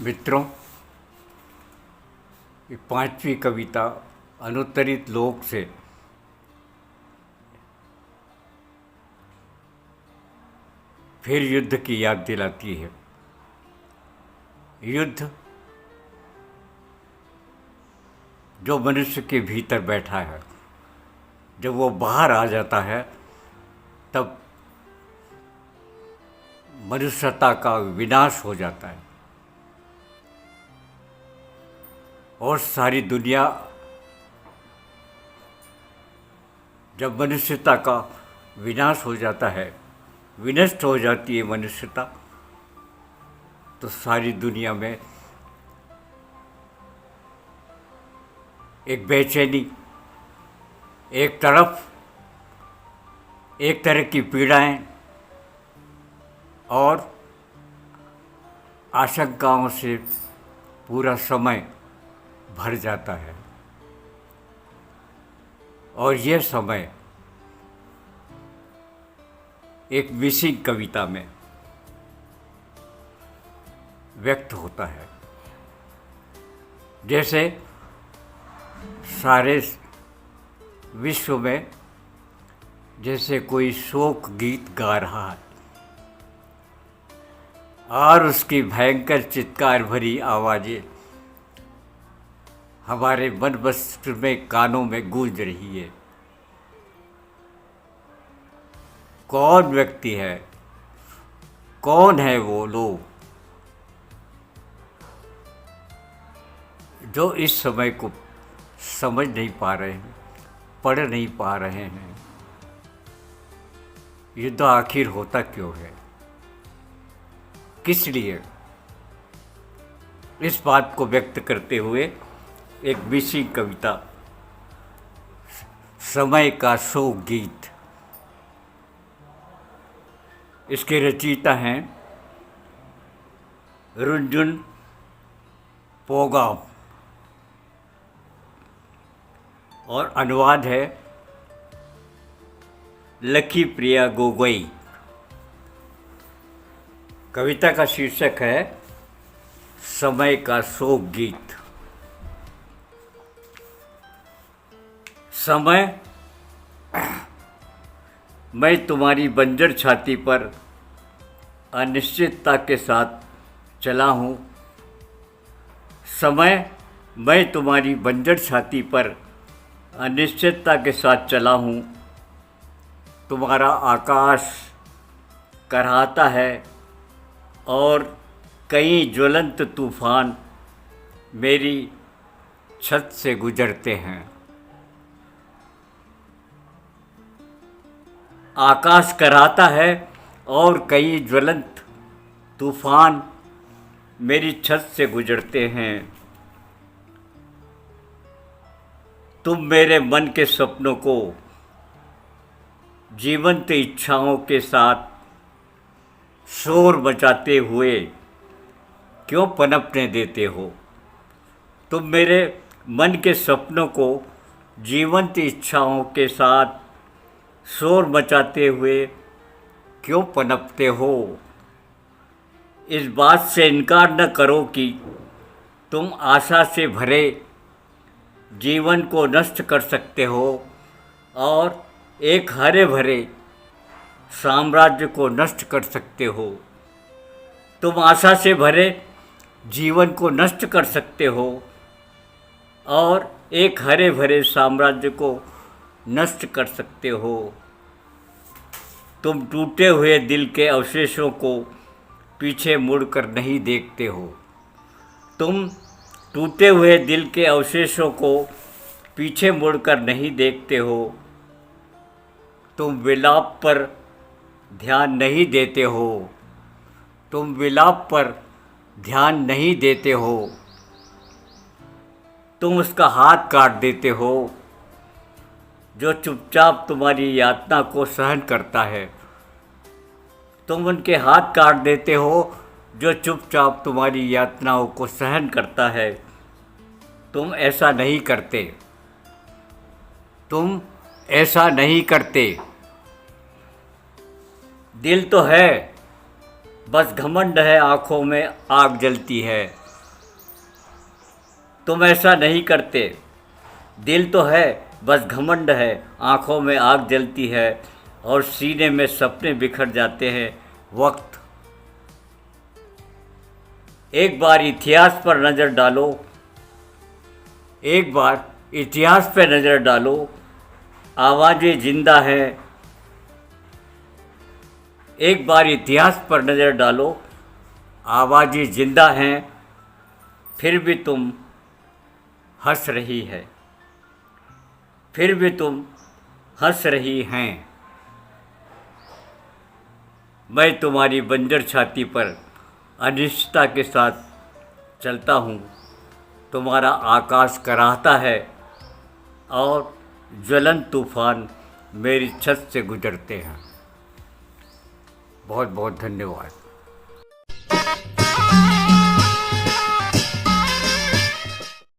मित्रों, ये पांचवी कविता अनुत्तरित लोक से फिर युद्ध की याद दिलाती है। युद्ध जो मनुष्य के भीतर बैठा है, जब वो बाहर आ जाता है तब मनुष्यता का विनाश हो जाता है और सारी दुनिया, जब मनुष्यता का विनाश हो जाता है, विनष्ट हो जाती है मनुष्यता, तो सारी दुनिया में एक बेचैनी, एक तरफ एक तरह की पीड़ाएं और आशंकाओं से पूरा समय भर जाता है। और यह समय एक मिसिंग कविता में व्यक्त होता है। जैसे सारे विश्व में जैसे कोई शोक गीत गा रहा है और उसकी भयंकर चित्कार भरी आवाज़ें हमारे मन मस्तिष्क में, कानों में गूंज रही है। कौन व्यक्ति है, कौन है वो लोग जो इस समय को समझ नहीं पा रहे हैं, पढ़ नहीं पा रहे हैं? युद्ध आखिर होता क्यों है, किस लिए? इस बात को व्यक्त करते हुए एक मिसिंग कविता, समय का शोक गीत। इसके रचयिता हैं रुंजुन पोगाम और अनुवाद है लकी प्रिया गोगोई। कविता का शीर्षक है समय का शोक गीत। समय, मैं तुम्हारी बंजर छाती पर अनिश्चितता के साथ चला हूँ। समय, मैं तुम्हारी बंजर छाती पर अनिश्चितता के साथ चला हूँ। तुम्हारा आकाश कराहता है और कई ज्वलंत तूफान मेरी छत से गुजरते हैं। आकाश कराहता है और कई ज्वलंत तूफान मेरी छत से गुजरते हैं। तुम मेरे मन के सपनों को जीवंत इच्छाओं के साथ शोर मचाते हुए क्यों पनपने देते हो? तुम मेरे मन के सपनों को जीवंत इच्छाओं के साथ शोर मचाते हुए क्यों पनपते हो? इस बात से इनकार न करो कि तुम आशा से भरे जीवन को नष्ट कर सकते हो और एक हरे भरे साम्राज्य को नष्ट कर सकते हो। तुम आशा से भरे जीवन को नष्ट कर सकते हो और एक हरे भरे साम्राज्य को नष्ट कर सकते हो। तुम टूटे हुए दिल के अवशेषों को पीछे मुड़कर नहीं देखते हो। तुम टूटे हुए दिल के अवशेषों को पीछे मुड़कर नहीं देखते हो। तुम विलाप पर ध्यान नहीं देते हो। तुम विलाप पर ध्यान नहीं देते हो। तुम उसका हाथ काट देते हो जो चुपचाप तुम्हारी यातना को सहन करता है। तुम उनके हाथ काट देते हो जो चुपचाप तुम्हारी यातनाओं को सहन करता है। तुम ऐसा नहीं करते। तुम ऐसा नहीं करते। दिल तो है, बस घमंड है, आँखों में आग जलती है। तुम ऐसा नहीं करते। दिल तो है, बस घमंड है, आँखों में आग जलती है और सीने में सपने बिखर जाते हैं। वक्त, एक बार इतिहास पर नज़र डालो, एक बार इतिहास पर नज़र डालो, आवाज़ें जिंदा है। एक बार इतिहास पर नज़र डालो, आवाज़ें जिंदा हैं, फिर भी तुम हंस रही है, फिर भी तुम हंस रही हैं। मैं तुम्हारी बंजर छाती पर अनिश्चितता के साथ चलता हूँ। तुम्हारा आकाश कराहता है और ज्वलन तूफान मेरी छत से गुजरते हैं। बहुत बहुत धन्यवाद।